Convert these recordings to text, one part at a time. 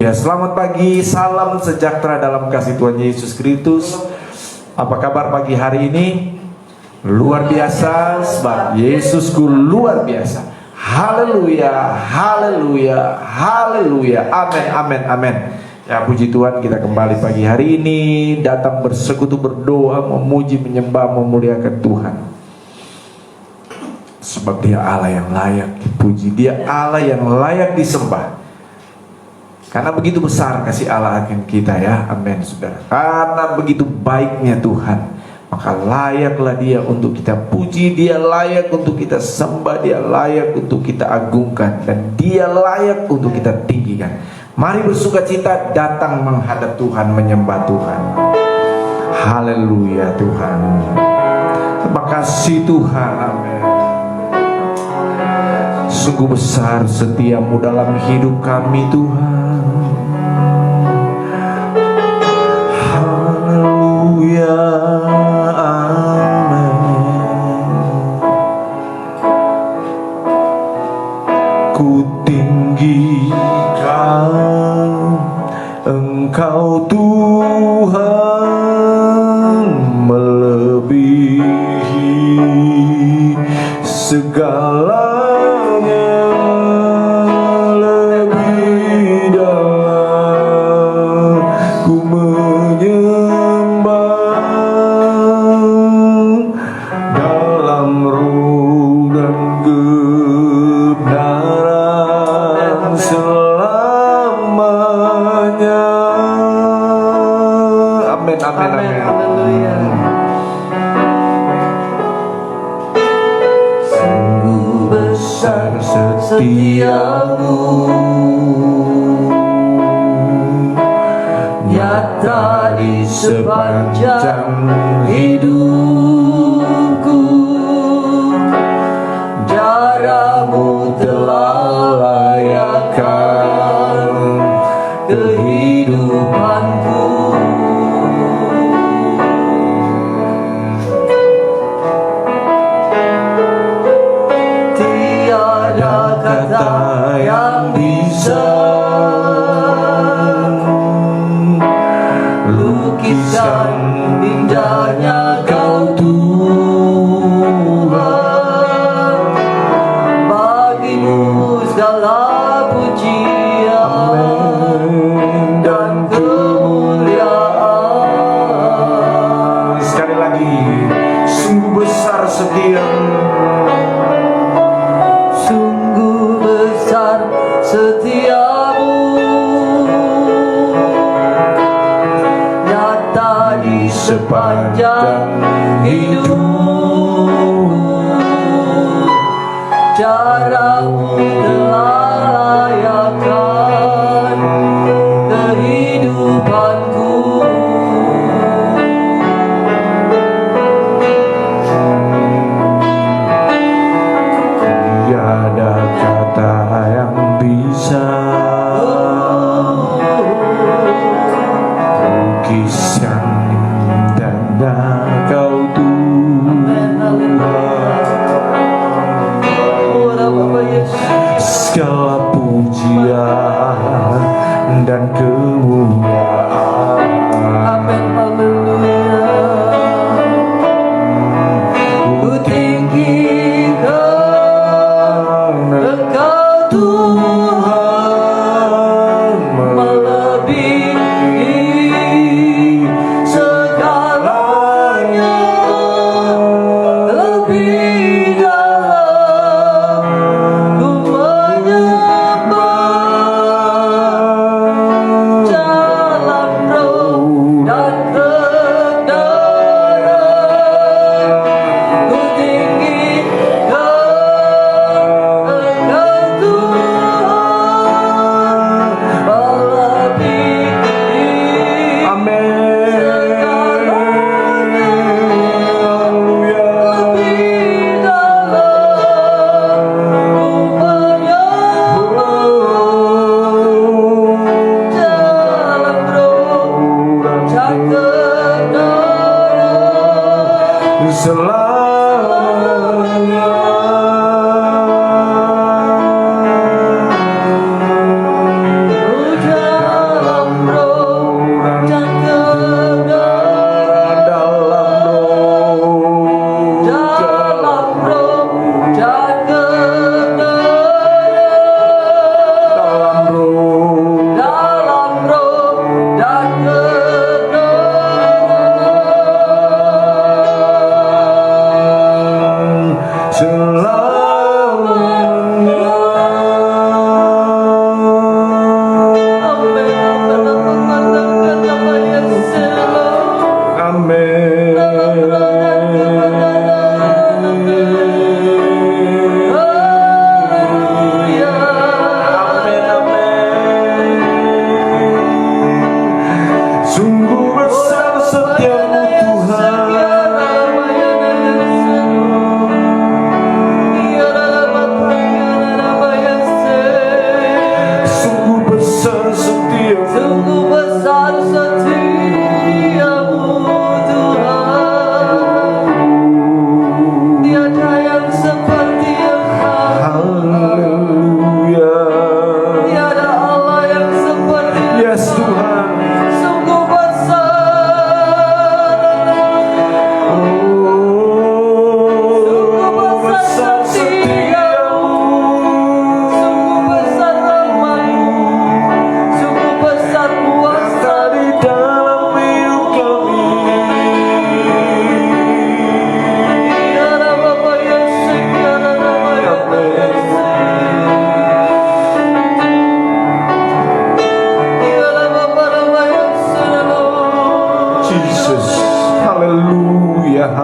Ya, selamat pagi, salam sejahtera dalam kasih Tuhan Yesus Kristus. Apa kabar pagi hari ini? Luar biasa, sebab Yesusku luar biasa. Haleluya, haleluya, haleluya. Amin, amin, amin. Ya, puji Tuhan, kita kembali pagi hari ini datang bersekutu, berdoa, memuji, menyembah, memuliakan Tuhan. Sebab Dia Allah yang layak dipuji, Dia Allah yang layak disembah. Karena begitu besar kasih Allah akan kita, ya, amin saudara. Karena begitu baiknya Tuhan, maka layaklah Dia untuk kita puji, Dia layak untuk kita sembah, Dia layak untuk kita agungkan, dan Dia layak untuk kita tinggikan. Mari bersukacita datang menghadap Tuhan, menyembah Tuhan. Haleluya Tuhan. Terima kasih Tuhan, amin. Sungguh besar setiamu dalam hidup kami Tuhan. Haleluya, amin. Ku tinggikan Engkau Tuhan, melebihi segala setiamu nyata di sepanjang hidupku. Jaramu telah layakkan kehidupanku. Kata yang bisa lukiskan indahnya Kau Tuhan. Bagimu segala pujian dan kemuliaan. Sekali lagi, sungguh besar setiamu, setiamu nyata di sepanjang hidupku. Jaramu telah layakkan kehidupanku. Tiada kata yang bisa lukiskan tanda Kau Tuhan. Segala pujian dan kemuliaan. Amin, haleluya. Ku tinggikan Engkau Tuhan, melebihi segalanya, lebih dalam ku menyembah dalam roh dan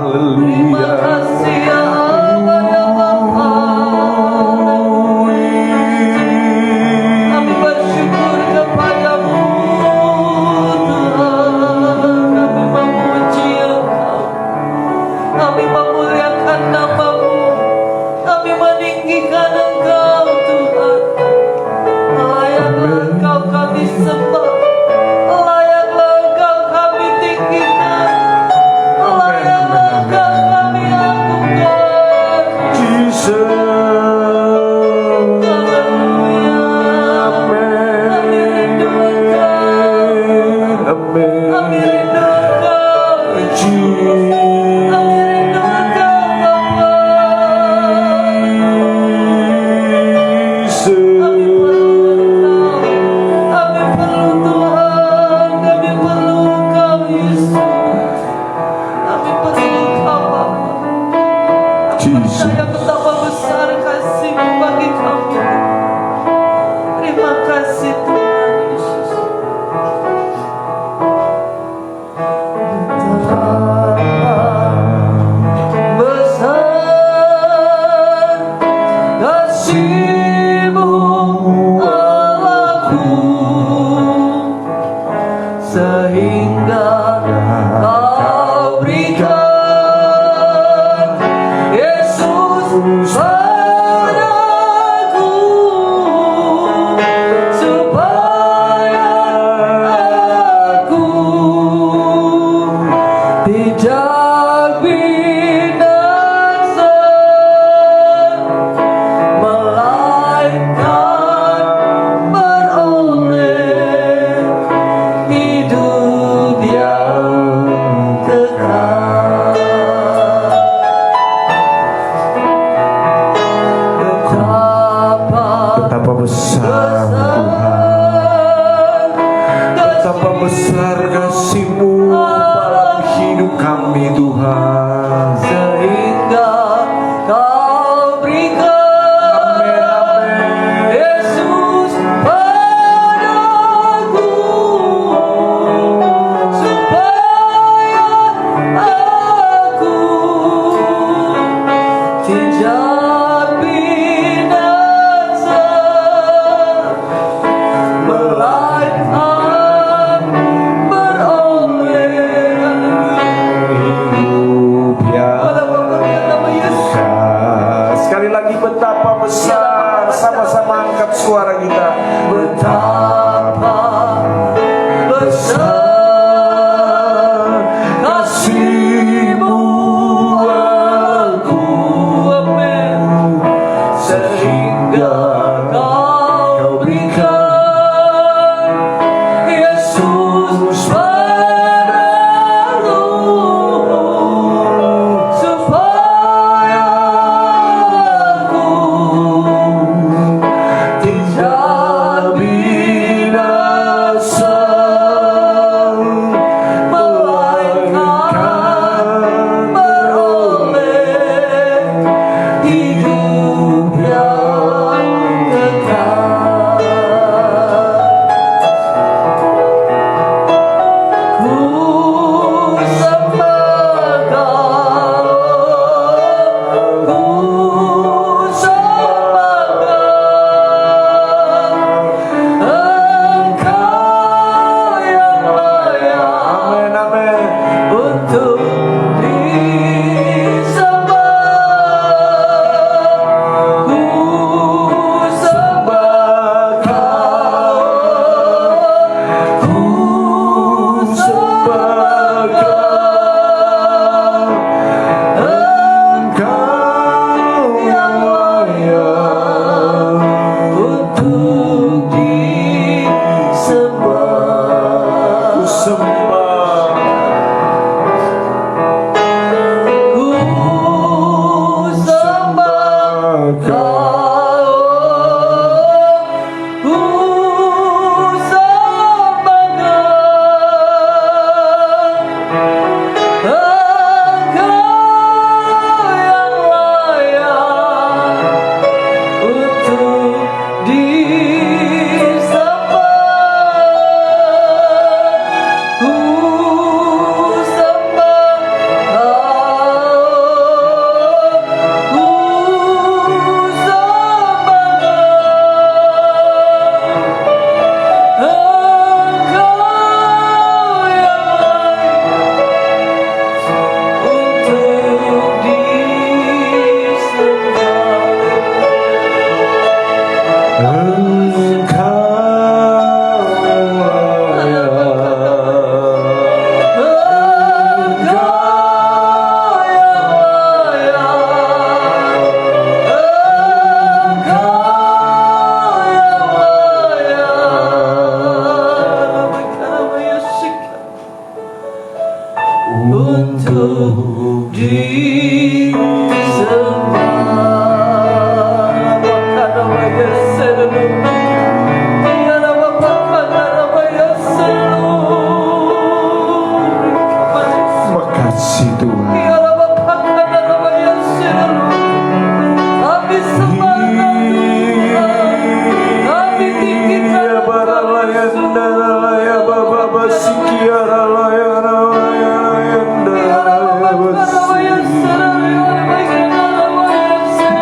Haleluya. kasih ya Allah ya Bapa. Kami bersyukur kepadamu Tuhan. Kami memuji Engkau. Kami memuliakan nama-Mu. Kami meninggikan Engkau Tuhan. Layaklah Engkau kami sembah. Layaklah Engkau kami tinggikan. Layaklah Engkau kami agungkan. Jesus. Haleluya. Kami rindu Engkau. Amen. Kami rindu Engkau. Jesus. Kami rindu Engkau Bapa. Kami perlu Tuhan, kami perlu Engkau Yesus, kami perlu Engkau Bapa. Percaya betapa besar kasih-Mu bagi kami. Terima kasih Tuhan Yesus. Betapa besar kasih-Mu Allahku, sehingga Kau berikan Yesus padaku, supaya aku tidak binasa, melainkan beroleh hidup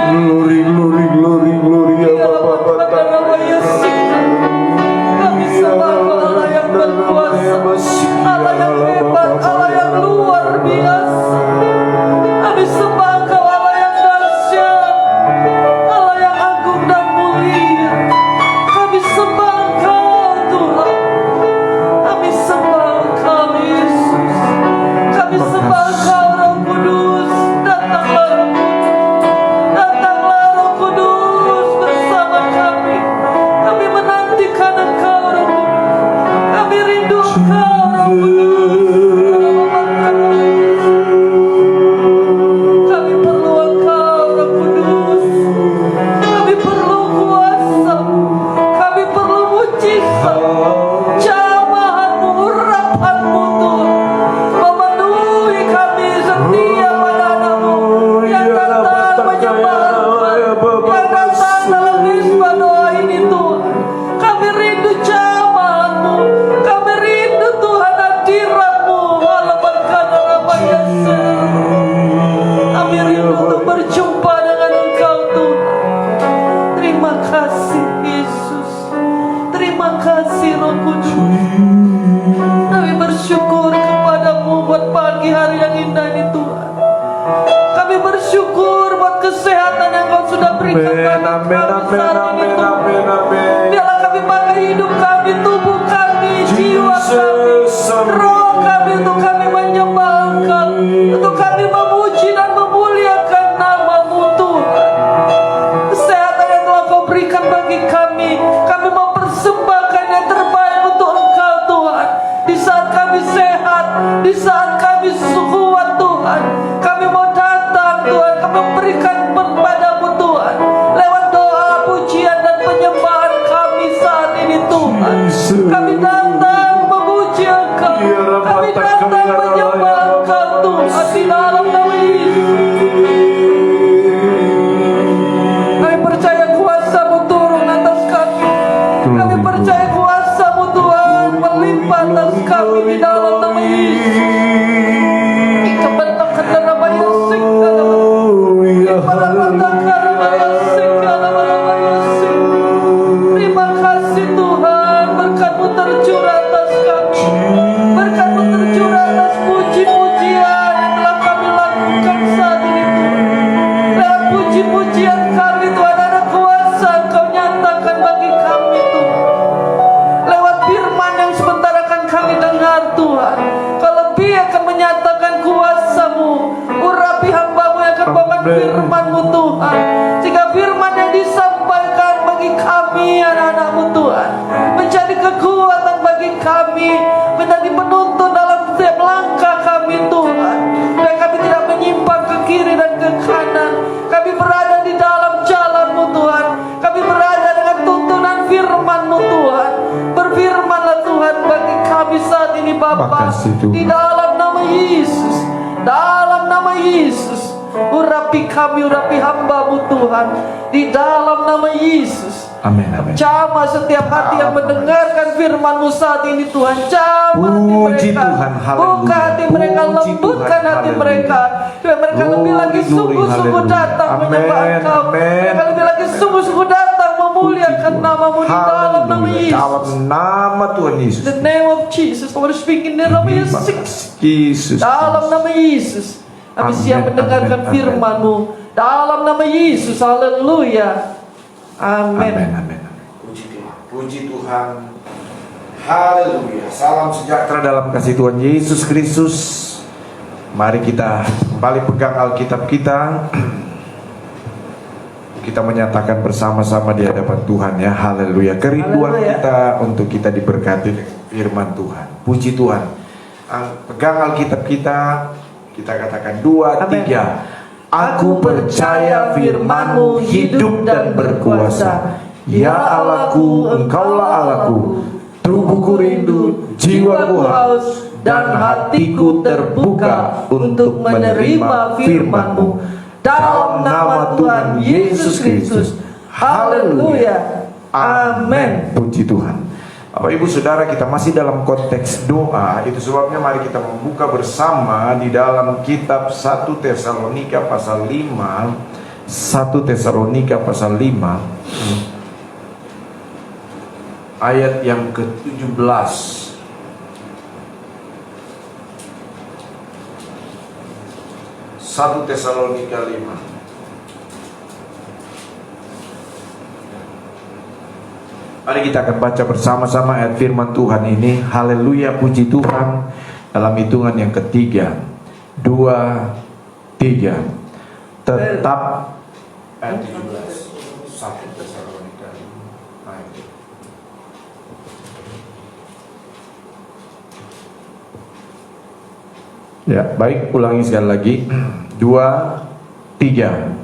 Glory, glory, glory, glory ya Bapa. Kami sembah Allah yang berkuasa, Allah yang hebat, Allah yang luar biasa. Kami sembah Engkau Allah yang dahsyat, Allah yang agung dan mulia. Kami sembah Engkau Tuhan, kami sembah Engkau Yesus, kami sembah Engkau Roh Kudus. Datanglah Roh Kudus bersama kami. Kami menantikan Engkau Roh Kudus, kami rindu Engkau Roh Kudus. Kami perlu Engkau Roh Kudus, kami perlu kuasa, kami perlu mujizat, jamahan-Mu, urapan-Mu Tuhan, memenuhi kami setia pada Anak-Mu yang datang menyembah Engkau, yang datang dalam hizbah doa ini Tuhan. Kami rindu jamahan-Mu, kami rindu Tuhan hadirat-Mu. Kami rindu untuk berjumpa dengan Engkau Tuhan. Terima kasih Yesus, terima kasih Roh Kudus. Kami bersyukur kepadamu buat pagi hari yang indah ini Tuhan. Kami bersyukur buat kesehatan yang Kau sudah berikan kepada kami saat ini Tuhan. Biarlah kami pakai hidup kami, tubuh kami, jiwa kami, roh kami untuk kami menyembah Engkau, untuk kami memuji dan memuliakan nama-Mu Tuhan. Kesehatan yang telah Kau berikan bagi kami mempersembahkan yang terbaik untuk Engkau Tuhan. Di saat kami sehat, di saat kami kuat Tuhan, kami mau datang Tuhan, kami memberikan padamu Tuhan, lewat doa, pujian dan penyembahan kami saat ini Tuhan. Kami datang memuji Engkau, kami datang menyembah Engkau Tuhan di dalam nama Yesus. Kami percaya kuasa-Mu turun atas kami. Kami percaya kuasa-Mu Tuhan melimpah atas kami di dalam nama Yesus. Kebentukkan nama Yesus, terima kasih Tuhan, berkat-Mu tercurah atas kami, berkat-Mu tercurah atas puji-pujian yang telah kami lakukan saat ini Tuhan. Lewat puji-pujian kami Tuhan, ada kuasa Engkau nyatakan bagi kami Tuhan. Lewat firman yang sebentar akan kami dengar Tuhan, Kau lebih akan menyatakan kuasa-Mu. Urapi hamba-Mu yang akan bawa firman-Mu Tuhan, sehingga firman yang disampaikan bagi kami anak-anak-Mu Tuhan menjadi kekuatan bagi kami, menjadi penuntun dalam setiap langkah kami Tuhan. Dan kami tidak menyimpang ke kiri dan ke kanan. Kami berada di dalam jalan-Mu Tuhan. Kami berada dengan tuntunan firman-Mu Tuhan. Berfirmanlah Tuhan bagi kami saat ini Bapa, Makasih, Tuhan. di dalam nama Yesus, dalam nama Yesus. Urapi kami, urapi hamba-Mu Tuhan, di dalam nama Yesus. Amin, amin. Jamah setiap hati yang mendengarkan firman-Mu saat ini Tuhan. Jamah hati Puji mereka, Tuhan, haleluya. buka hati mereka, Puji lembutkan Tuhan, hati haleluya. mereka. Biar mereka lebih lagi Glory, sungguh-sungguh haleluya. datang Amin, menyembah Engkau. amin. Mereka lebih lagi sungguh-sungguh datang memuliakan nama-Mu di dalam nama Haleluya. Yesus. Dalam nama Tuhan Yesus. The name of Jesus, Lord speaking in the name of Terima Yesus. kasih, Yesus. Dalam nama Yesus, kami Amin, siap mendengarkan amin, amin. firman-Mu. Dalam nama Yesus, haleluya. Amin, Amin. amin. Puji Tuhan. Haleluya. Salam sejahtera dalam kasih Tuhan Yesus Kristus. Mari kita kembali pegang Alkitab kita. Kita menyatakan bersama-sama di hadapan Tuhan ya. Haleluya. Kerinduan Haleluya. kita untuk kita diberkati dengan firman Tuhan. Puji Tuhan. Pegang Alkitab kita. Kita katakan 2, Amin. 3. Aku percaya firman-Mu hidup dan berkuasa. Ya Allahku, Engkaulah Allahku. Tubuhku rindu, jiwaku haus, dan hatiku terbuka untuk menerima firman-Mu. Dalam nama Tuhan Yesus Kristus. Haleluya. Amin. Puji Tuhan. Bapak Ibu Saudara, kita masih dalam konteks doa. Itu sebabnya mari kita membuka bersama di dalam kitab 1 Tesalonika pasal 5. 1 Tesalonika pasal 5 ayat yang ke-17. 1 Tesalonika 5. Mari kita akan baca bersama-sama ayat firman Tuhan ini. Haleluya, puji Tuhan. Dalam hitungan yang ketiga, 2, 3. Tetap ayat 17. 1 Tesalonika 5. Ya, baik, ulangi sekali lagi. 2, 3.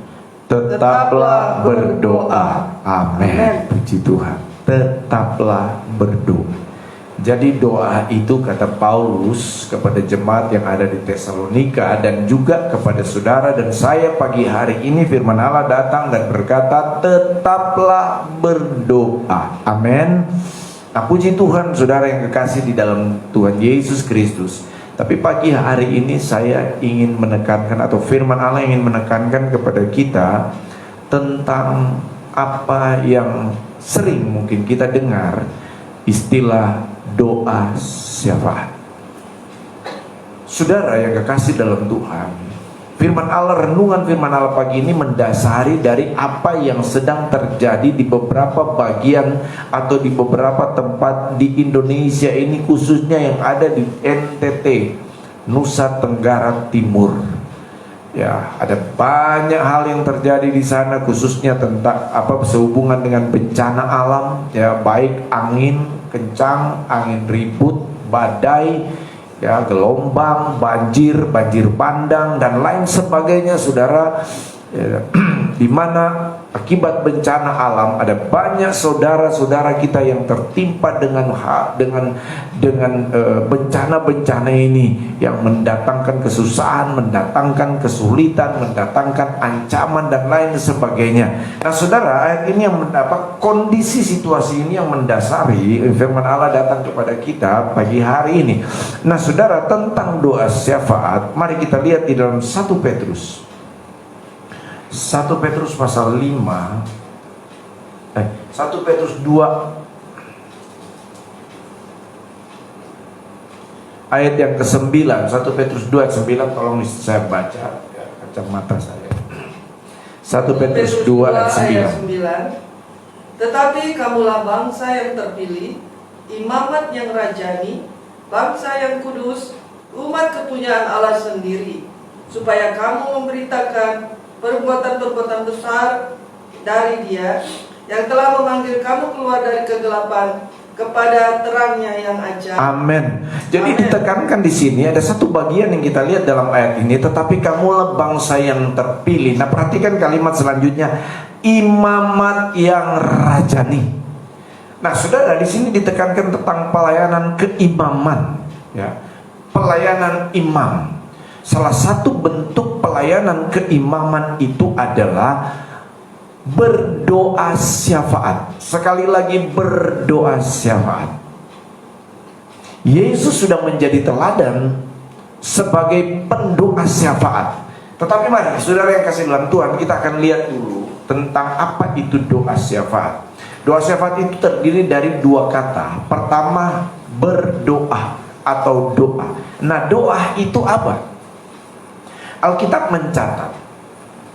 Tetaplah berdoa. Amin. Puji Tuhan. Tetaplah berdoa. Jadi doa itu, kata Paulus kepada jemaat yang ada di Tesalonika dan juga kepada saudara dan saya pagi hari ini, firman Allah datang dan berkata, tetaplah berdoa. Amin. Nah, puji Tuhan saudara yang kekasih di dalam Tuhan Yesus Kristus. Tapi pagi hari ini saya ingin menekankan, atau firman Allah ingin menekankan kepada kita tentang apa yang sering mungkin kita dengar, istilah doa syafaat. Saudara yang kekasih dalam Tuhan, firman Allah, renungan firman Allah pagi ini mendasari dari apa yang sedang terjadi di beberapa bagian atau di beberapa tempat di Indonesia ini, khususnya yang ada di NTT, Nusa Tenggara Timur. Ya, ada banyak hal yang terjadi di sana, khususnya tentang sehubungan dengan bencana alam, ya, baik angin kencang, angin ribut, badai, ya, gelombang, banjir bandang dan lain sebagainya, saudara. Ya, di mana akibat bencana alam ada banyak saudara-saudara kita yang tertimpa dengan bencana-bencana ini yang mendatangkan kesusahan, mendatangkan kesulitan, mendatangkan ancaman dan lain sebagainya. Nah, saudara, ayat ini yang kondisi situasi ini yang mendasari firman Allah datang kepada kita pagi hari ini. Nah, saudara, tentang doa syafaat, mari kita lihat di dalam 1 Petrus. 1 Petrus pasal 5 1 Petrus 2 ayat yang ke-9. 1 Petrus 2 ayat 9, tolong saya baca ya, kacamata saya. 1 Petrus 2 ayat 9. Tetapi kamulah bangsa yang terpilih, imamat yang rajani, bangsa yang kudus, umat kepunyaan Allah sendiri, supaya kamu memberitakan perbuatan-perbuatan besar dari Dia yang telah memanggil kamu keluar dari kegelapan kepada terangnya yang ajaib. Amin. Jadi ditekankan di sini ada satu bagian yang kita lihat dalam ayat ini, tetapi kamulah bangsa yang terpilih. Nah, perhatikan kalimat selanjutnya, imamat yang rajani. Nah, saudara, di sini ditekankan tentang pelayanan keimaman, ya, pelayanan imam. Salah satu bentuk pelayanan keimaman itu adalah berdoa syafaat. Sekali lagi, berdoa syafaat. Yesus sudah menjadi teladan sebagai pendoa syafaat. Tetapi mari, saudara yang kasih dalam Tuhan, kita akan lihat dulu tentang apa itu doa syafaat. Doa syafaat itu terdiri dari dua kata. Pertama, berdoa atau doa. Nah, doa itu apa? Alkitab mencatat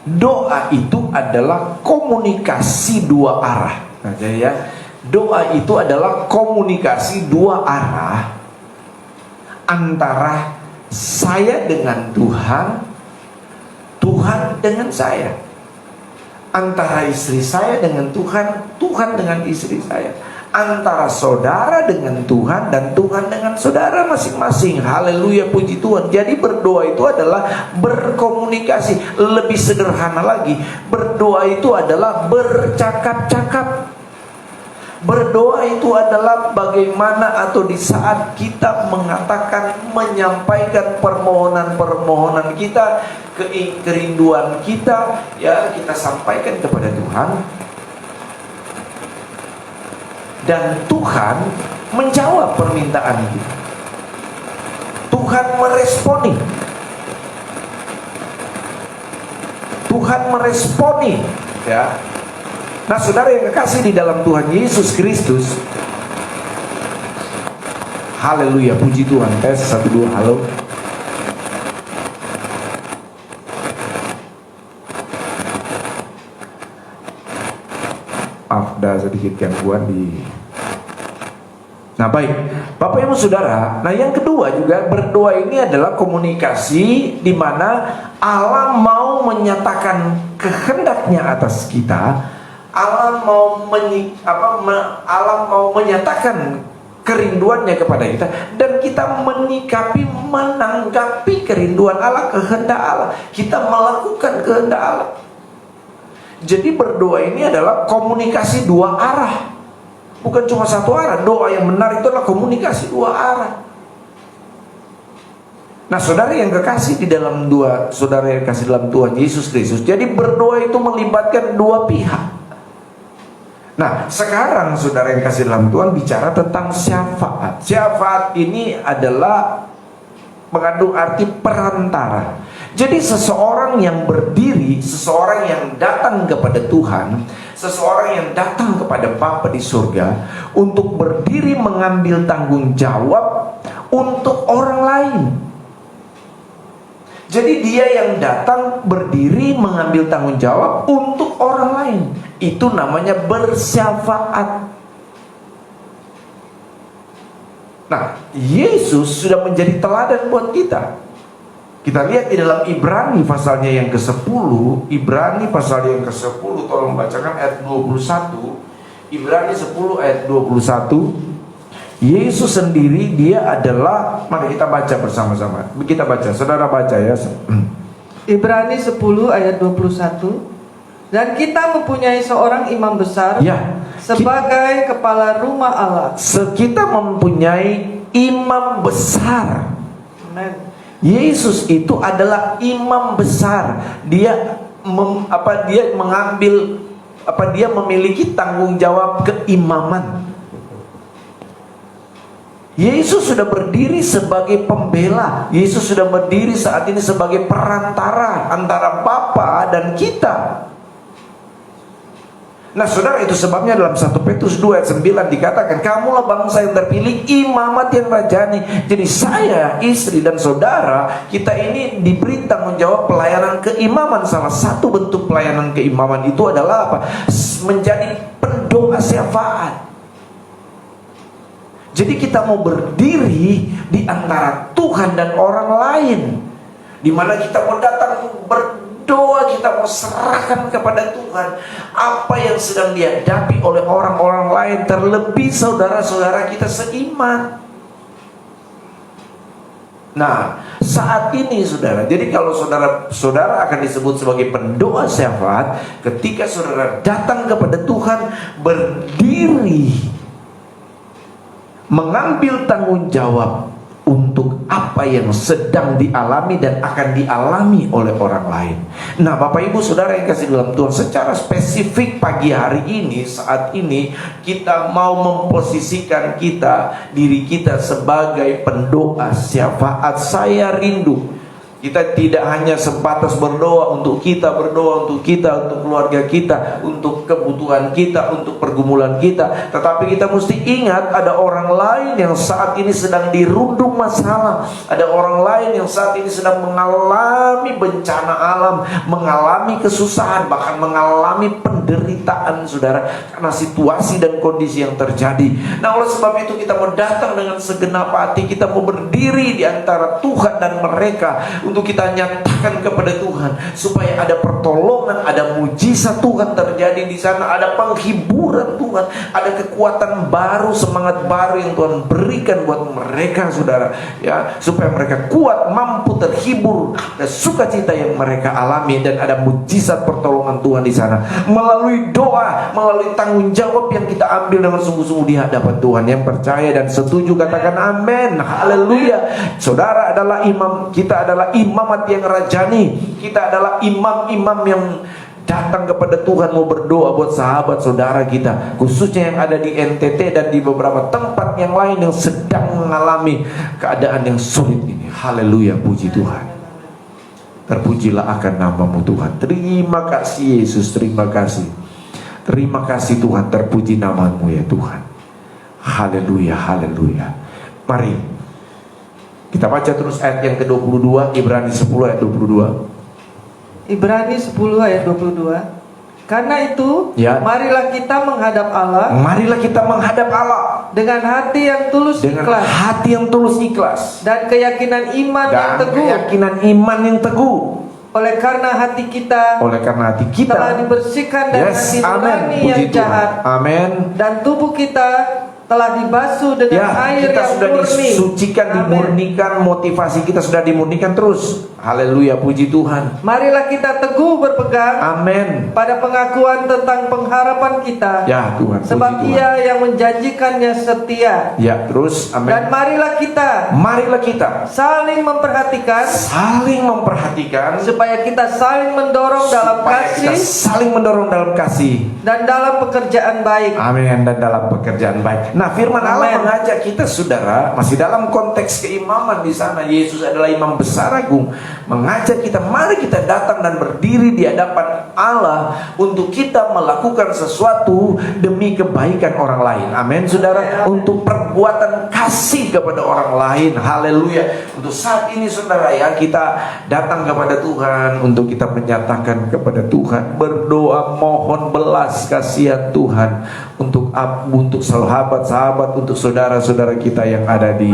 doa itu adalah komunikasi dua arah. Nah, jadi ya, doa itu adalah komunikasi dua arah antara saya dengan Tuhan, Tuhan dengan saya, antara istri saya dengan Tuhan, Tuhan dengan istri saya, antara saudara dengan Tuhan dan Tuhan dengan saudara masing-masing. Haleluya, puji Tuhan. Jadi berdoa itu adalah berkomunikasi. Lebih sederhana lagi, berdoa itu adalah bercakap-cakap. Berdoa itu adalah bagaimana atau di saat kita mengatakan, menyampaikan permohonan-permohonan kita, kerinduan kita, ya, kita sampaikan kepada Tuhan. Dan Tuhan menjawab permintaan kita. Tuhan meresponi. Tuhan meresponi, ya. Nah, saudara yang kekasih di dalam Tuhan Yesus Kristus, haleluya, puji Tuhan. Tes 1 2, halo. Ada sedikit gangguan di. Nah, baik, Bapak Ibu Saudara. Nah, yang kedua juga, berdoa ini adalah komunikasi di mana Allah mau menyatakan kehendaknya atas kita. Allah mau menyatakan kerinduannya kepada kita, dan kita menanggapi kerinduan Allah, kehendak Allah. Kita melakukan kehendak Allah. Jadi berdoa ini adalah komunikasi dua arah, bukan cuma satu arah. Doa yang benar itu adalah komunikasi dua arah. Nah, saudara yang kekasih di dalam saudara yang kekasih dalam Tuhan Yesus Kristus, jadi berdoa itu melibatkan dua pihak. Nah, sekarang saudara yang kasih dalam Tuhan bicara tentang syafaat. Syafaat ini adalah mengandung arti perantara. Jadi seseorang yang berdiri, seseorang yang datang kepada Tuhan, seseorang yang datang kepada Bapa di surga untuk berdiri mengambil tanggung jawab untuk orang lain. Jadi dia yang datang berdiri mengambil tanggung jawab untuk orang lain. Itu namanya bersyafaat. Nah, Yesus sudah menjadi teladan buat kita. Kita lihat di dalam Ibrani pasalnya yang ke-10. Ibrani pasal yang ke-10, tolong bacakan ayat 21. Ibrani 10 ayat 21. Yesus sendiri, dia adalah, mari kita baca bersama-sama. Kita baca, saudara baca ya. Ibrani 10 ayat 21. Dan kita mempunyai seorang imam besar, ya, sebagai kepala rumah Allah. Kita mempunyai imam besar. Amen. Yesus itu adalah imam besar. Dia dia memiliki tanggung jawab keimaman. Yesus sudah berdiri sebagai pembela. Yesus sudah berdiri saat ini sebagai perantara antara Bapa dan kita. Nah, saudara, itu sebabnya dalam 1 Petrus 2 ayat 9 dikatakan, kamulah bangsa yang terpilih, imamat yang rajani. Jadi saya, istri dan saudara, kita ini diberi tanggung jawab pelayanan keimaman. Salah satu bentuk pelayanan keimaman itu adalah apa? Menjadi pendoa syafaat. Jadi kita mau berdiri di antara Tuhan dan orang lain, di mana kita mau datang berdoa, kita mau serahkan kepada Tuhan apa yang sedang dihadapi oleh orang-orang lain, terlebih saudara-saudara kita seiman. Nah, saat ini saudara, jadi kalau saudara akan disebut sebagai pendoa syafaat ketika saudara datang kepada Tuhan, berdiri mengambil tanggung jawab untuk apa yang sedang dialami dan akan dialami oleh orang lain. Nah, Bapak Ibu Saudara yang kasih dalam Tuhan, secara spesifik pagi hari ini, saat ini kita mau memposisikan diri kita sebagai pendoa syafaat. Saya rindu kita tidak hanya sebatas berdoa untuk kita, untuk keluarga kita, untuk kebutuhan kita, untuk pergumulan kita, tetapi kita mesti ingat ada orang lain yang saat ini sedang dirundung masalah. Ada orang lain yang saat ini sedang mengalami bencana alam, mengalami kesusahan, bahkan mengalami penderitaan, saudara, karena situasi dan kondisi yang terjadi. Nah, oleh sebab itu kita mau datang dengan segenap hati, kita mau berdiri di antara Tuhan dan mereka untuk kita nyatakan kepada Tuhan supaya ada pertolongan, ada mujizat Tuhan terjadi di sana, ada penghiburan Tuhan, ada kekuatan baru, semangat baru yang Tuhan berikan buat mereka, saudara, ya, supaya mereka kuat, mampu, terhibur, dan sukacita yang mereka alami, dan ada mujizat pertolongan Tuhan di sana melalui doa, melalui tanggung jawab yang kita ambil dengan sungguh-sungguh di hadapan Tuhan. Yang percaya dan setuju katakan amin, haleluya. Saudara adalah imam, kita adalah imamat yang rajani, kita adalah imam-imam yang datang kepada Tuhan, mau berdoa buat sahabat saudara kita, khususnya yang ada di NTT dan di beberapa tempat yang lain yang sedang mengalami keadaan yang sulit ini. Haleluya, puji Tuhan. Terpujilah akan nama-Mu Tuhan. Terima kasih Yesus, terima kasih. Terima kasih Tuhan, terpuji nama-Mu ya Tuhan. Haleluya, haleluya. Mari kita baca terus ayat yang ke-22, Ibrani 10 ayat 22. Ibrani 10 ayat 22. Karena itu, Ya. marilah kita menghadap Allah Marilah kita menghadap Allah dengan hati yang tulus dengan ikhlas hati yang tulus ikhlas dan keyakinan iman yang dan teguh. keyakinan iman yang teguh. Oleh karena hati kita Oleh karena hati telah kita, dibersihkan dari hati amin, nurani yang puji jahat, Tuhan, amin. dan tubuh kita telah dibasuh dengan Ya, air kita yang sudah murni. disucikan, Amin. dimurnikan, motivasi kita sudah dimurnikan terus. Haleluya, puji Tuhan. Marilah kita teguh berpegang Amin. pada pengakuan tentang pengharapan kita. Ya Tuhan, puji Sebab Tuhan. Ia yang menjanjikannya setia. Ya, terus Dan amin. Marilah kita saling memperhatikan saling memperhatikan supaya kita saling mendorong dalam supaya kita kasih saling mendorong dalam kasih. dan dalam pekerjaan baik. Amin, dan dalam pekerjaan baik. Nah, firman Allah Amin. mengajak kita saudara, masih dalam konteks keimaman di sana. Yesus adalah imam besar agung, mengajak kita, mari kita datang dan berdiri di hadapan Allah untuk kita melakukan sesuatu demi kebaikan orang lain. Amin, saudara. Untuk perbuatan kasih kepada orang lain. Haleluya. Untuk saat ini saudara ya, kita datang kepada Tuhan untuk kita menyatakan kepada Tuhan, berdoa mohon belas kasihan Tuhan untuk sahabat-sahabat, untuk saudara-saudara kita yang ada di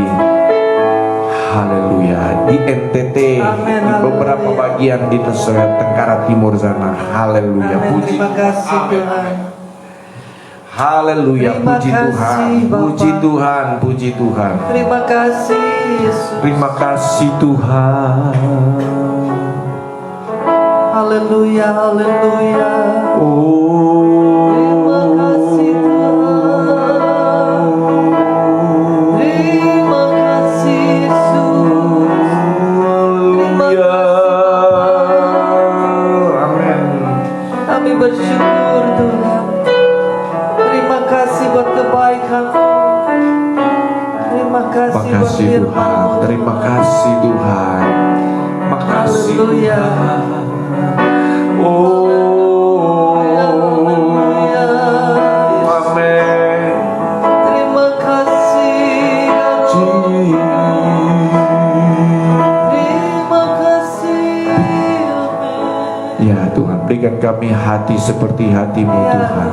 haleluya, di NTT, Amin, di beberapa haleluya. bagian di Nusa Tenggara Timur sana. Haleluya, Amin. puji Terima kasih Amin. Tuhan. Haleluya, Terima puji kasih, Tuhan, Bapa. puji Tuhan, puji Tuhan. Terima kasih Yesus. Terima kasih Tuhan. Haleluya, haleluya. Oh, Terima kasih Tuhan. Terima kasih Yesus. Haleluya. Amin. Kami bersyukur Tuhan. Terima kasih buat kebaikan. Terima kasih Terima buat kasih Tuhan. firman-Mu, Terima Tuhan. kasih Tuhan. Makasih Haleluya. Tuhan. Oh, Haleluya. amin. Terima kasih. Terima kasih. Amin. Ya Tuhan, berikan kami hati seperti hati-Mu Ya Tuhan. Tuhan.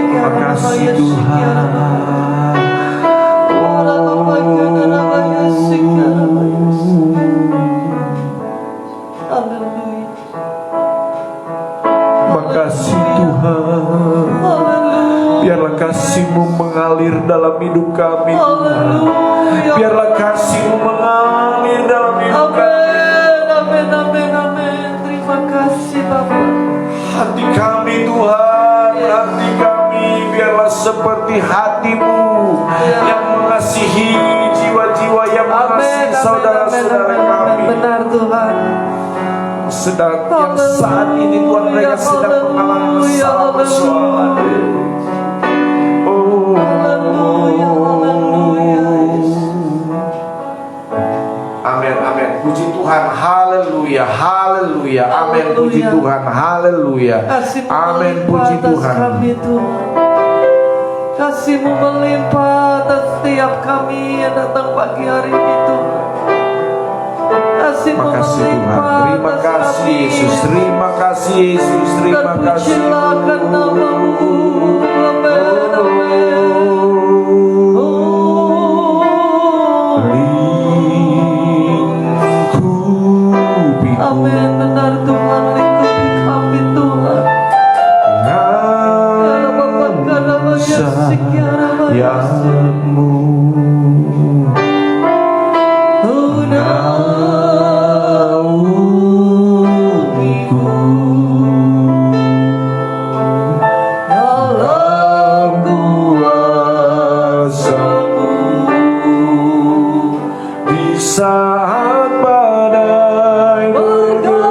Terima kasih Tuhan. Makasih Tuhan. Biarlah kasih-Mu mengalir dalam hidup kami Tuhan. Biarlah kasih-Mu mengalir dalam hidup kami. Amin, amin, amin. Terima kasih Bapak. Hati kami Tuhan, hati kami biarlah seperti hati-Mu yang mengasihi jiwa-jiwa, yang mengasihi saudara-saudara kami. Benar Tuhan. Sedang yang saat ini Tuhan, mereka sedang mengalami masalah persoalan. Oh, Haleluya, haleluya. amin, amin. Puji Tuhan, haleluya, haleluya, amin. Puji Haleluya. Tuhan, haleluya, Kasih-Mu amin. melimpah Puji atas Tuhan. kami Tuhan. Kasih-Mu melimpah atas setiap kami yang datang pagi hari ini Tuhan. Kasih-Mu Terima kasih Tuhan. melimpah Terima atas kasih kami. Yesus. Terima kasih Yesus. Terima kasih. Terpujilah akan nama-Mu. Amin, amin. Oh. Lingkupiku Amin, benar Tuhan, lingkupi kami Tuhan. sayangmu. Naungiku dalam kuasa-Mu di saat badai bergema.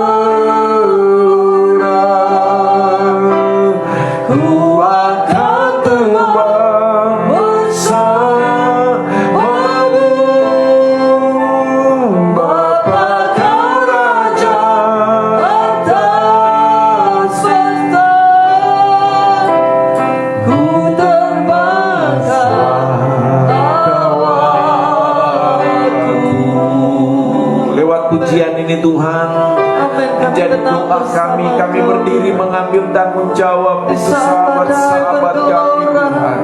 Allah kami berdiri mengambil tanggung jawab untuk sahabat-sahabat kami Tuhan.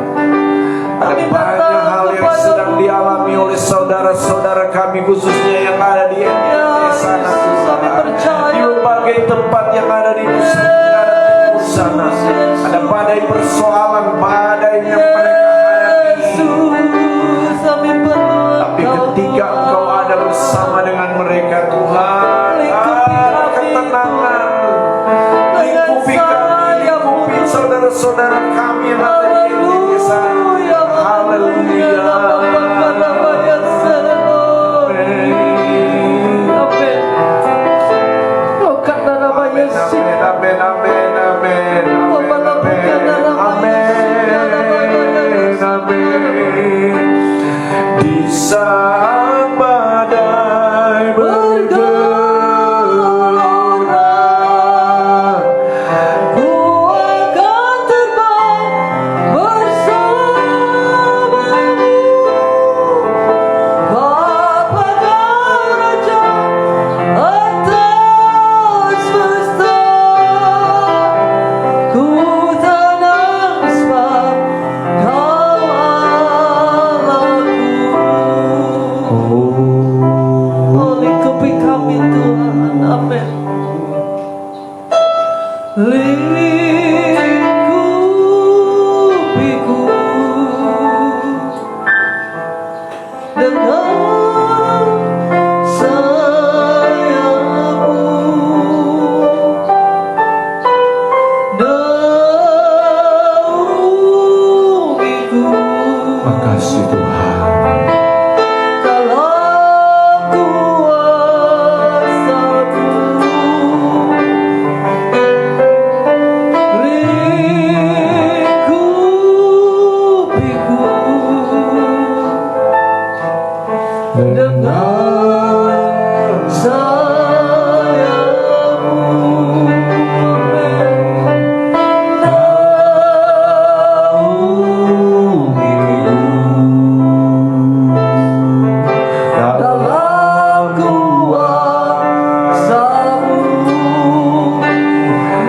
Ada banyak hal yang sedang dialami oleh saudara-saudara kami, khususnya yang ada di NTT sana Tuhan. Di berbagai tempat yang ada di Nusa Tenggara Timur sana, ada badai persoalan, badai yang mereka hadapi. Tapi ketika Engkau ada bersama dengan mereka Tuhan, ada ketenangan. Lingkupi kami, lingkupi saudara-saudara kami yang ada di NTT sana. Haleluya. Amin, amin, amin, amin. Di saat badai bergelora, ku akan terbang bersamamu. Bapa Kau Raja atas semesta, ku tenang sebab Kau Allahku. Oh, lingkupi kami Tuhan, amin. Lingkupiku dengan sayapmu, naungiku makasih Tuhan. dalam kuasa-Mu. Lingkupiku dengan sayapmu, dalam kuasa-Mu.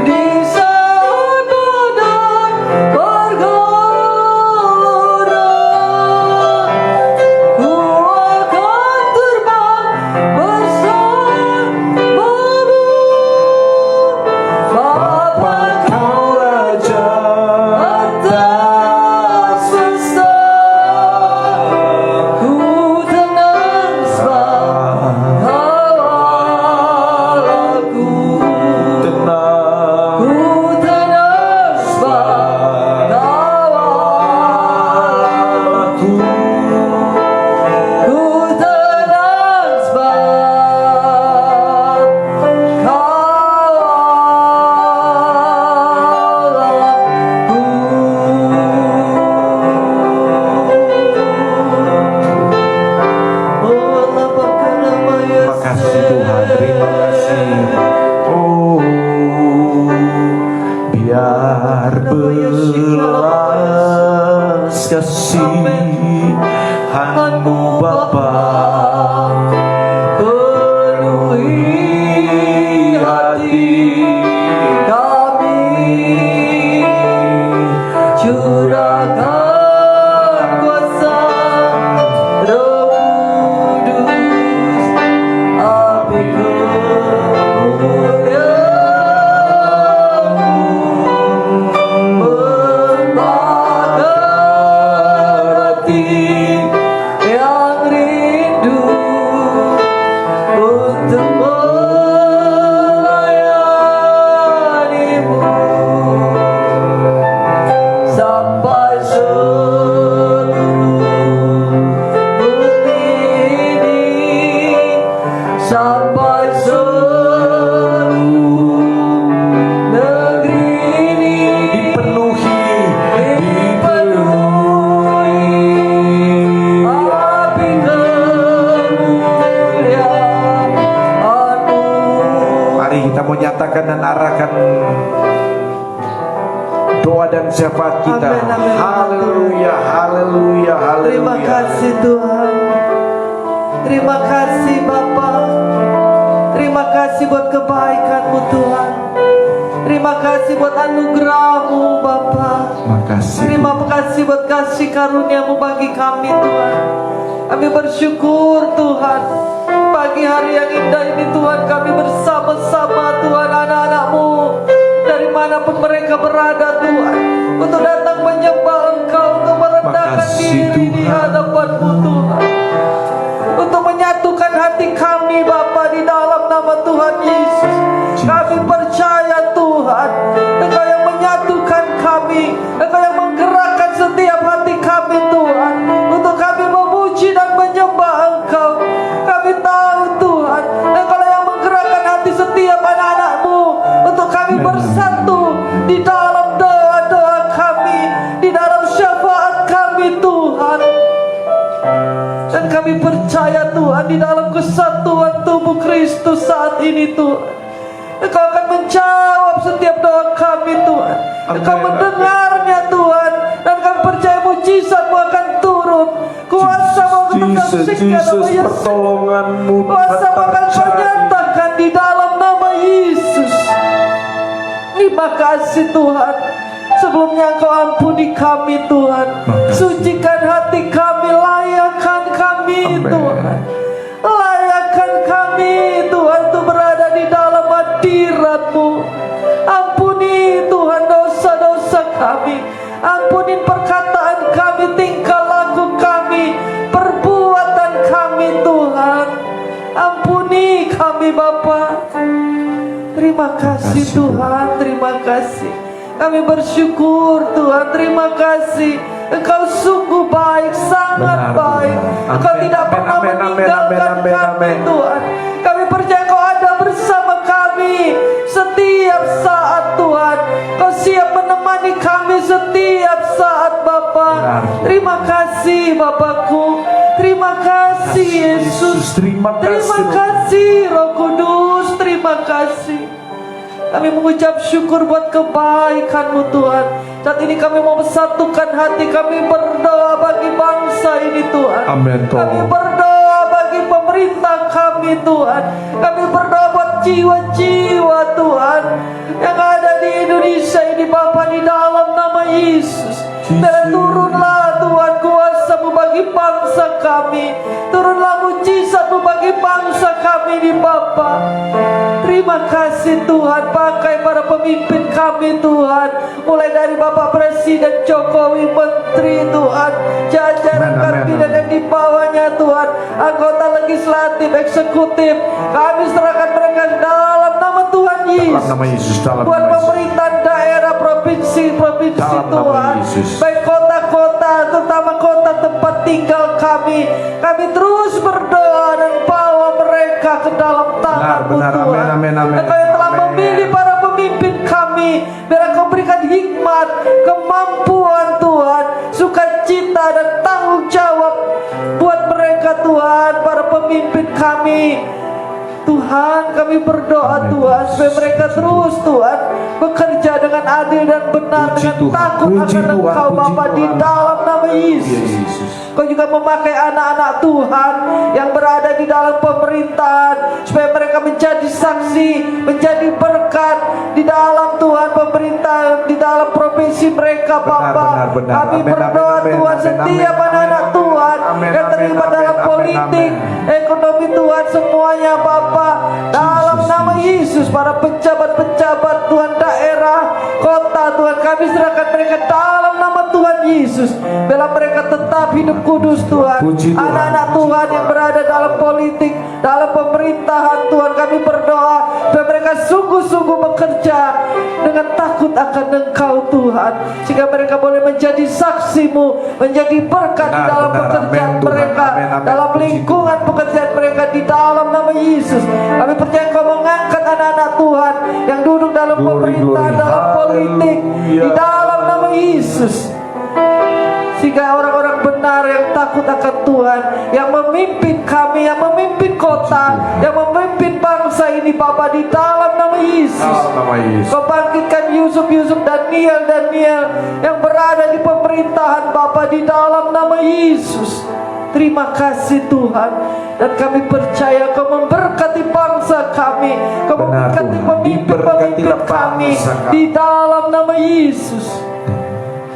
Di saat badai bergelora, ku akan terbang bersamamu. Bapa Kau Raja atas semesta, ku tenang sebab Kau Allahku. tenang. Ku tenang sebab Kau Allahku. Ku tenang sebab Kau Makasih Tuhan, terima kasih. Oh, biar belas kasihan-Mu Bapa penuhi hati kami, curahkan kuasa Roh Kudus, api kemuliaan-Mu membakar hati yang rindu untuk melayani-Mu sampai seluruh bumi ini, sampai seluruh negeri ini dipenuhi api kemuliaan-Mu. Mari kita mau nyatakan dan arahkan doa dan syafaat kita. Amin, amin. Haleluya, haleluya, haleluya. Terima kasih Tuhan. Terima kasih Bapa. Terima kasih buat kebaikan-Mu Tuhan. Terima kasih buat anugerah-Mu Bapa. Makasih. Terima kasih buat kasih karunia-Mu bagi kami Tuhan. Kami bersyukur Tuhan. Pagi hari yang indah ini Tuhan, kami bersama-sama Tuhan anak-anak-Mu dari manapun mereka berada Tuhan, untuk datang menyembah Engkau, untuk merendahkan Makasih, diri di Tuhan. hadapan-Mu Tuhan, untuk menyatukan hati kami Bapa di dalam nama Tuhan Yesus. Kami percaya Tuhan, Engkau yang menyatukan kami, Engkau yang menggerakkan setiap hati kami Tuhan, untuk kami memuji dan menyembah Engkau. Kami tahu Tuhan, Engkau yang menggerakkan hati setiap anak-anak-Mu, untuk kami bersatu di dalam doa-doa kami, di dalam syafaat kami Tuhan. Dan kami percaya Tuhan, di dalam kesatuan tubuh Kristus saat ini Tuhan, Engkau akan menjawab setiap doa kami Tuhan. Engkau mendengarnya Tuhan, dan kami percaya mujizat-Mu akan turun. Kuasa-Mu akan menyaksikan pertolongan-Mu kuasa-Mu akan Kau nyatakan di dalam nama Yesus. Terima kasih Tuhan. Sebelumnya Engkau ampuni kami Tuhan, sucikan hati kami, layakkan kami Tuhan, layakkan kami Tuhan untuk berada di dalam hadirat-Mu. Ampuni Tuhan dosa-dosa kami, ampuni perkataan kami, tingkah laku kami, perbuatan kami Tuhan. Ampuni kami Bapa. Terima kasih Tuhan, terima kasih. Kami bersyukur Tuhan, terima kasih. Engkau sungguh baik, sangat baik. Engkau tidak pernah meninggalkan kami Tuhan. Kami percaya Engkau ada bersama kami setiap saat Tuhan. Engkau siap menemani kami setiap saat Bapa. Terima kasih Bapakku. Terima kasih Yesus. Terima kasih Roh Kudus. Terima kasih. Kami mengucap syukur buat kebaikan-Mu Tuhan. Saat ini kami mau bersatukan hati, kami berdoa bagi bangsa ini Tuhan. Amin. Kami berdoa bagi pemerintah kami Tuhan. Kami berdoa buat jiwa-jiwa Tuhan yang ada di Indonesia ini Bapa, di dalam nama Yesus. Dan turunlah Tuhan kuasa-Mu bagi bangsa kami. Turunlah mujizat-Mu bagi bangsa kami ini Bapa. Terima kasih Tuhan, pakai para pemimpin kami Tuhan, mulai dari Bapak Presiden Jokowi, Menteri Tuhan, jajaran kabinet yang di bawahnya Tuhan, anggota legislatif, eksekutif, kami serahkan mereka dalam nama Tuhan Yesus. Dalam nama Yesus, Buat pemerintahan daerah, provinsi-provinsi Tuhan, baik kota-kota, terutama kota tempat tinggal kami terus berdoa dan bawa mereka ke dalam tangan-Mu Tuhan. Engkau yang telah memilih para pemimpin kami, biar Engkau berikan hikmat, kemampuan Tuhan, sukacita dan tanggung jawab buat mereka Tuhan, para pemimpin kami. Tuhan, kami berdoa Tuhan, supaya mereka terus Tuhan bekerja dengan adil dan benar, dengan takut akan Engkau Bapa, di dalam nama Yesus. Kau juga memakai anak-anak Tuhan yang berada di dalam pemerintahan, supaya mereka menjadi saksi, menjadi berkat di dalam Tuhan pemerintahan, di dalam provinsi mereka Bapa. Kami berdoa Tuhan, setiap anak-anak Tuhan yang terlibat dalam politik, ekonomi Tuhan, semuanya Bapa, dalam nama Yesus, para pejabat-pejabat Tuhan daerah, kota Tuhan, kami serahkan mereka dalam nama Tuhan Yesus. Bila mereka tetap hidup kudus Tuhan. Anak-anak Tuhan yang berada dalam politik, dalam pemerintahan Tuhan, kami berdoa supaya mereka sungguh-sungguh bekerja dengan takut akan Engkau Tuhan, sehingga mereka boleh menjadi saksi-Mu, menjadi berkat di dalam pekerjaan mereka, dalam lingkungan pekerjaan mereka, di dalam nama Yesus. Kami percaya Engkau mengangkat anak-anak Tuhan yang duduk dalam pemerintahan, dalam politik, di dalam nama Yesus, sehingga orang-orang benar yang takut akan Tuhan, yang memimpin kami, yang memimpin kota, yang memimpin bangsa ini Bapa, di dalam nama Yesus. Kau bangkitkan Yusuf, Daniel yang berada di pemerintahan Bapa, di dalam nama Yesus. Terima kasih Tuhan. Dan kami percaya Kau memberkati bangsa kami, Kau Benar, memberkati Tuhan. pemimpin-pemimpin Diberkatilah kami bangsa kami. di dalam nama Yesus.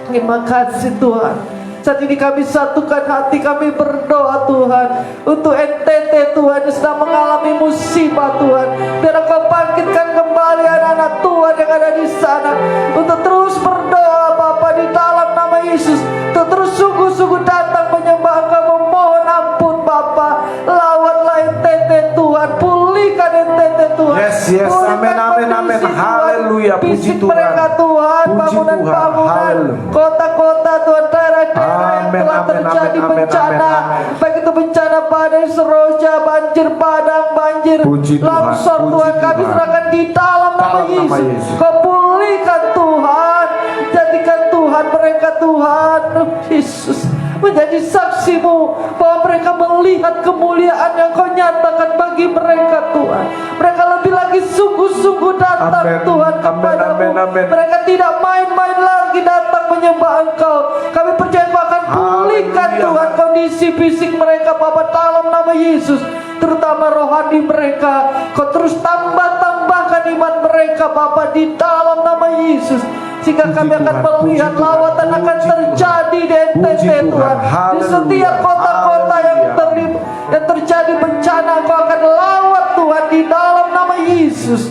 Terima kasih Tuhan. Saat ini kami satukan hati, kami berdoa Tuhan untuk NTT Tuhan yang sedang mengalami musibah Tuhan. Biar Engkau bangkitkan kembali anak-anak Tuhan yang ada di sana untuk terus berdoa Bapa di dalam nama Yesus, untuk terus sungguh-sungguh datang menyembah Engkau, memohon ampun Bapa. Lawatlah NTT Tuhan, pulihkan NTT Tuhan. Yes, yes. Pulihkan Amin, amin, amin. kondisi Tuhan. Haleluya. Puji Fisik Tuhan. mereka Tuhan, Puji bangunan-bangunan, Tuhan. Haleluya. kota-kota Tuhan, daerah-daerah yang Amin, telah amin, terjadi amin, amin, bencana, amin, amin. baik itu bencana badai Seroja, banjir Padang, banjir Puji Tuhan, longsor puji Tuhan, kami Tuhan. serahkan di dalam nama Dalam nama Yesus. Yesus. Kau pulihkan Tuhan, jadikan Tuhan mereka Tuhan Yesus menjadi saksimu, bahwa mereka melihat kemuliaan yang Kau nyatakan bagi mereka Tuhan. Mereka lebih lagi sungguh-sungguh datang Amin. Tuhan Amin, kepadamu. amin, amin. Mereka tidak main-main lagi datang menyembah Engkau. Kami percaya Kau akan pulihkan Haleluya. Tuhan kondisi fisik mereka Bapa dalam nama Yesus, terutama rohani mereka. Kau terus tambahkan iman mereka Bapa di dalam nama Yesus, sehingga Puji kami akan Tuhan, melihat puji Tuhan, lawatan akan puji terjadi di Puji NTT Tuhan. Tuhan. Di Haleluya. setiap kota-kota yang Haleluya. yang terjadi bencana, Kau akan lawat Tuhan di dalam nama Yesus.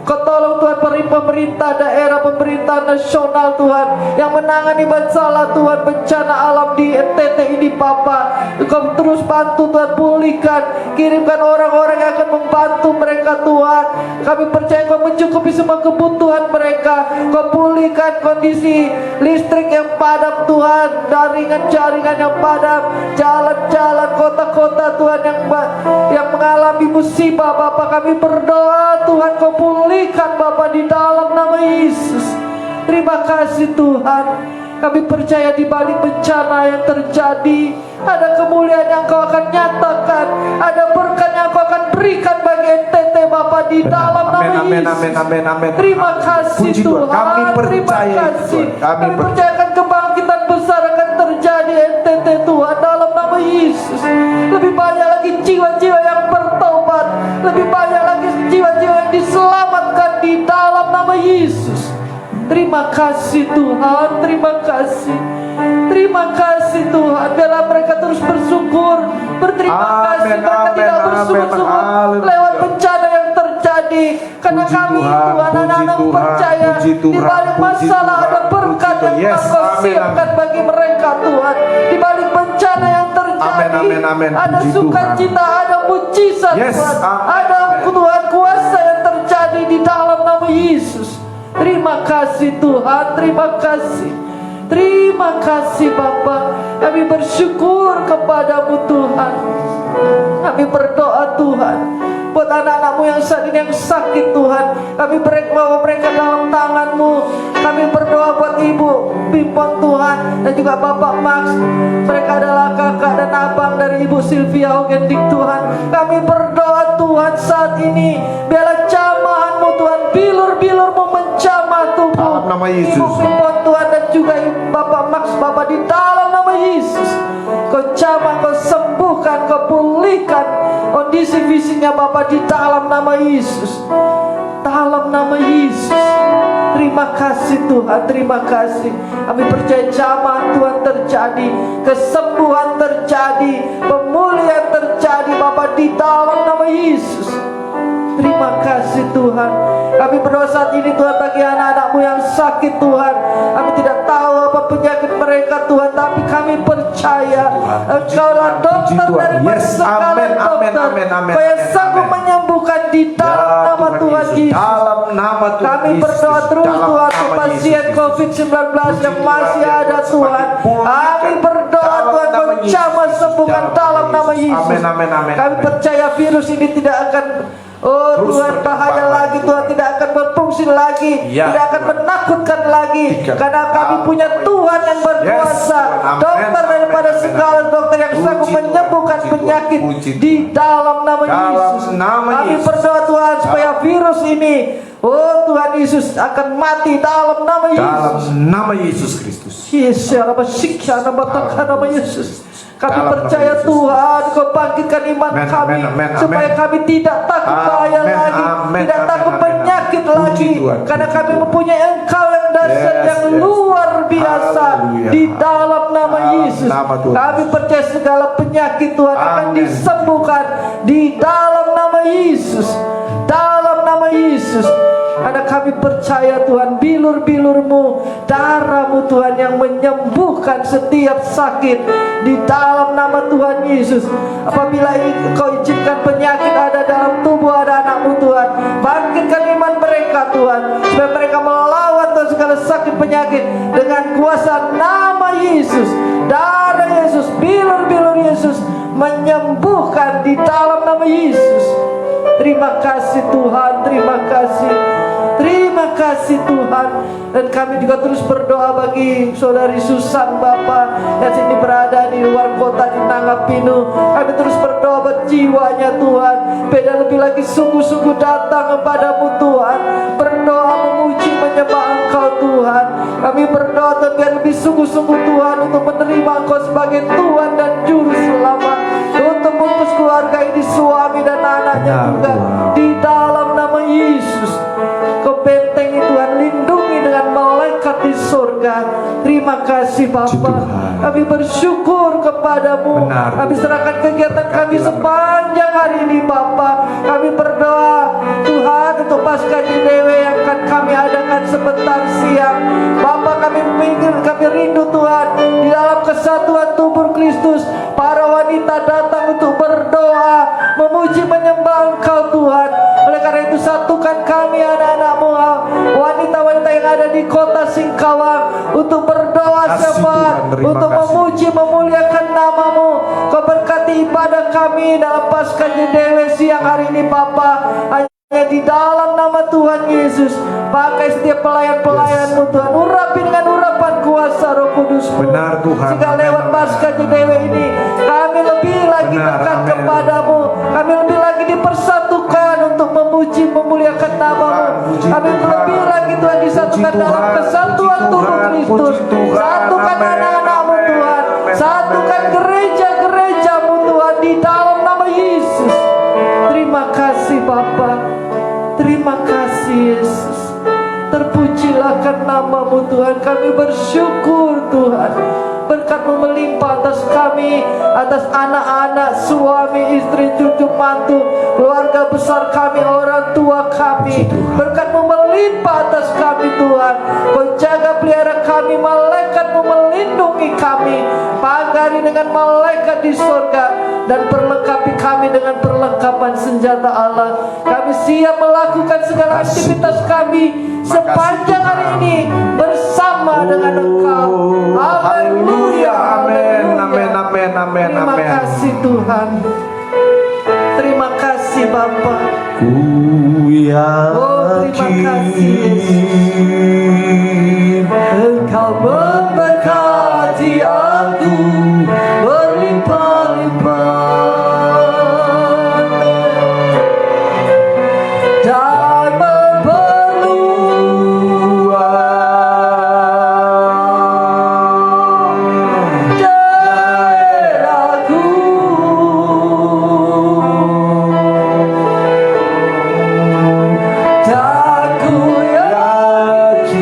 Kau tolong Tuhan pemerintah daerah, pemerintah nasional Tuhan, yang menangani masalah Tuhan bencana alam di NTT ini Bapa. Kau terus bantu Tuhan, pulihkan, kirimkan orang-orang yang akan membantu mereka Tuhan. Kami percaya Kau mencukupi semua kebutuhan mereka. Kau pulihkan kondisi listrik yang padam Tuhan, jaringan-jaringan yang padam, jalan-jalan kota-kota Tuhan yang mengalami musibah Bapa. Kami berdoa Tuhan, Kau pulihkan Bapa di dalam nama Yesus. Terima kasih Tuhan. Kami percaya di balik bencana yang terjadi, ada kemuliaan yang Kau akan nyatakan, ada berkat yang Kau akan berikan bagi NTT Bapa di dalam nama Amin, amin, Yesus. amin, amin, amin. Terima kasih Puji Tuhan. Kami Terima percaya itu, kasih. Tuhan. Kami Kami percaya akan kebangkitan besar akan terjadi NTT Tuhan dalam nama Yesus. Lebih banyak lagi jiwa-jiwa yang bertobat, lebih banyak lagi jiwa-jiwa yang diselamatkan di dalam nama Yesus. Terima kasih Tuhan, terima kasih. Terima kasih Tuhan. Biarlah mereka terus bersyukur, berterima kasih. Amin, Mereka amin, tidak amin. bersyukur-syukur Haleluya. lewat bencana yang terjadi. Karena Puji kami Tuhan, Tuhan, puji anak-anak Tuhan, percaya puji di Tuhan, balik puji masalah Tuhan, ada berkat puji yang Tuhan. Yes, Kau amin, siapkan bagi mereka Tuhan. Di balik bencana yang terjadi, Amin, amin, amin. ada Puji sukacita, ada mujizat Yes, Tuhan, amin. ada Tuhan kuasa yang terjadi di dalam nama Yesus. Terima kasih Tuhan, terima kasih. Terima kasih Bapa. Kami bersyukur kepadamu Tuhan. Kami berdoa Tuhan, buat anak-anakmu yang saat ini yang sakit Tuhan, kami bawa mereka dalam tangan-Mu. Kami berdoa buat Ibu Pimpon Tuhan, dan juga Bapak Max. Mereka adalah kakak dan abang dari Ibu Sylvia Hogendik Tuhan. Kami berdoa Tuhan saat ini, biarlah jamahan-Mu Tuhan, bilur-bilur-Mu menjamah tubuh Dalam nama Yesus. Ibu Pimpon Tuhan, dan juga Bapak Max Bapak, di dalam nama Yesus. Kau jamah, Kau sembuhkan, Kau pulihkan kondisi fisiknya Bapak di dalam nama Yesus. Dalam nama Yesus. Terima kasih Tuhan, terima kasih. Kami percaya jamah Tuhan terjadi, kesembuhan terjadi, pemulihan terjadi Bapak di dalam nama Yesus. Terima kasih Tuhan. Kami berdoa saat ini Tuhan bagi anak-anak-Mu yang sakit Tuhan. Kami tidak tahu apa penyakit mereka Tuhan, tapi kami percaya Engkaulah dokter Tuhan. daripada Yes, segala amin, amin, dokter. amin, amin, Kau yang amin, sanggup amin. menyembuhkan di dalam Ya, nama Tuhan Yesus. Dalam nama Tuhan Kami Yesus. berdoa terus Dalam Tuhan nama untuk Yesus pasien Kristus. COVID-19 yang Puji masih Tuhan, ada Yesus, Tuhan. pulihkan. Kami berdoa Dalam Tuhan, nama Kau Yesus. jamah sembuhkan dalam nama Yesus. Amin, amin, amin, Kami amin. percaya virus ini tidak akan, oh Terus Tuhan, bahaya berkembang lagi Tuhan, tidak akan berfungsi lagi, Ya, tidak akan Tuhan. menakutkan lagi, Tidak. karena kami punya Tuhan yang berkuasa, Yes, Tuhan. Amin, dokter amin, daripada amin, segala amin. dokter yang Puji sanggup Tuhan, menyembuhkan puji Tuhan, penyakit puji di dalam nama Dalam Yesus. nama Kami Yesus. berdoa Tuhan supaya virus ini, oh Tuhan Yesus, akan mati dalam nama Yesus. Dalam nama Yesus Kristus. Yesus, nama siksa, nama takkan nama Yesus. Kami Dalam percaya nama Yesus. Tuhan, Kau bangkitkan iman Amen, kami, amen, amen, supaya amen. kami tidak takut bahaya Amen, lagi, amen, tidak amen, takut amen, penyakit amen. lagi, Puji Tuhan, karena puji kami Tuhan. mempunyai Engkau yang dahsyat, Yes, yang yes. luar biasa. Haleluya. Di dalam nama Dalam Yesus, nama Tuhan. kami percaya segala penyakit Tuhan akan Amen. disembuhkan di dalam nama Yesus. Dalam nama Yesus. Karena kami percaya Tuhan, bilur-bilur-Mu, darah-Mu Tuhan yang menyembuhkan setiap sakit di dalam nama Tuhan Yesus. Apabila Engkau izinkan penyakit ada dalam tubuh ada anak-Mu Tuhan, bangkitkan iman mereka Tuhan, supaya mereka melawan Tuhan segala sakit penyakit dengan kuasa nama Yesus. Darah Yesus, bilur-bilur Yesus menyembuhkan di dalam nama Yesus. Terima kasih Tuhan, terima kasih. Terima kasih Tuhan. Dan kami juga terus berdoa bagi saudari Susan Bapa yang sini berada di luar kota di Nangapinu. Kami terus berdoa buat jiwanya Tuhan, beda lebih lagi sungguh-sungguh datang kepadamu Tuhan, berdoa memuji menyembah Engkau Tuhan. Kami berdoa Tuhan biar lebih sungguh-sungguh Tuhan untuk menerima Engkau sebagai Tuhan dan Juru Selamat, untuk membungkus keluarga ini, suami dan anaknya Benar, juga Tuhan. di dalam nama Yesus. Kau bentengi Tuhan, lindungi dengan malaikat di surga. Terima kasih Puji Bapa. Tuhan. Kami bersyukur kepadamu. Benar, Kami Tuhan. serahkan kegiatan kami Berkatilah sepanjang hari ini Bapa. Kami berdoa Tuhan untuk Paskah Jidewe yang akan kami adakan sebentar siang. Bapa, kami rindu Tuhan di dalam kesatuan tubuh Kristus. Para wanita datang untuk berdoa, memuji menyembah Engkau Tuhan. Oleh karena itu satukan kami anak-anak-Mu, wanita-wanita yang ada di kota Singkawang, untuk berdoa Kasih syafaat, Tuhan, terima untuk kasih. memuji memuliakan nama-Mu. Kau berkati ibadah kami dalam Paskah Jidewe siang hari ini Bapa. Hanya di dalam nama Tuhan Yesus, pakai setiap pelayan-pelayan-Mu Tuhan, urapi dengan urapan kuasa Roh Kudus-Mu. Benar, Tuhan. Sehingga Amin, lewat amin. Paskah Jidewe ini kami lebih lagi Benar, dekat amin. kepadamu. Kami lebih lagi dipersatukan untuk memuji memuliakan nama-Mu. Puji Kami Tuhan. lebih lagi Tuhan disatukan Puji dalam Tuhan. kesatuan Puji tubuh Tuhan. Kristus. Puji Tuhan. Satukan Amin. anak-anak-Mu Tuhan, Amin. satukan Amin. gereja-gereja-Mu Tuhan di dalam nama Yesus. Terima kasih Bapa. Terima kasih Yesus. Terpujilah nama-Mu Tuhan. Kami bersyukur Tuhan. Berkat-Mu melimpah atas kami, atas anak-anak, suami, istri, cucu, mantu, keluarga besar kami, orang tua kami. Berkat-Mu melimpah atas kami Tuhan. Kau jaga pelihara kami, malaikat-Mu melindungi kami, pagari dengan malaikat di surga, dan perlengkapi kami dengan perlengkapan senjata Allah. Kami siap melakukan segala aktivitas kami sepanjang hari ini bersama dengan Engkau. Haleluya. Amin. Amin. Haleluya. Amin. Amin. Terima Amin. kasih Tuhan. Terima kasih Bapa. Ku Oh, terima kasih, yakin Engkau memberkati aku berlimpah-limpah dan memperluas daerahku. Dan ku yakin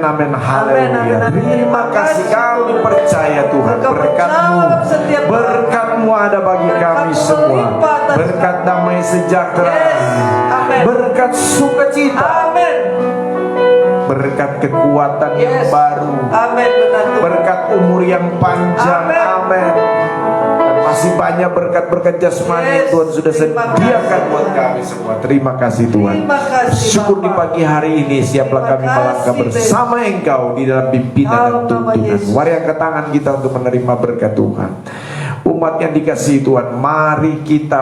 amin, haleluya. amin. Terima kasih, kami percaya Tuhan. Engkau Berkat-Mu, menjawab setiap doa. berkat-Mu ada bagi kami Berkat-Mu semua. melimpah atas Berkat damai sejahtera, Yes, amin. berkat sukacita, Amin. berkat kekuatan yang Yes. baru, Amin, benar Tuhan. berkat umur yang panjang, Amin. amin. Dan masih banyak berkat-berkat jasmani yang Yes. Tuhan sudah Terima sediakan kasih. buat kami semua. Terima kasih Tuhan. Terima kasih, Syukur di Bapa. pagi hari ini, siaplah Terima kami melangkah kasih, bersama Engkau di dalam pimpinan dan Dalam nama tuntunan. Yesus. Mari angkat tangan kita untuk menerima berkat Tuhan. Umat yang dikasihi Tuhan, mari kita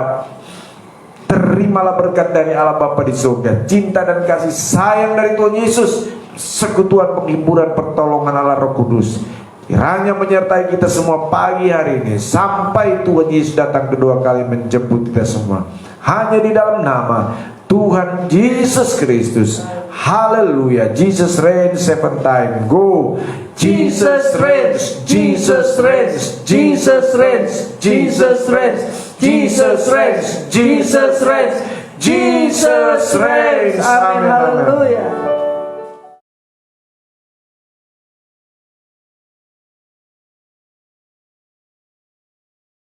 terimalah berkat dari Allah Bapa di surga, cinta dan kasih sayang dari Tuhan Yesus, sekutuan penghiburan pertolongan Allah Roh Kudus kiranya menyertai kita semua pagi hari ini sampai Tuhan Yesus datang kedua kali menjemput kita semua, hanya di dalam nama Tuhan Yesus Kristus. Haleluya. Jesus reigns 7 times. Go. Jesus reigns. Jesus reigns. Jesus reigns. Jesus reigns. Jesus reigns. Jesus reigns. Jesus reigns. Amin, Amin. haleluya.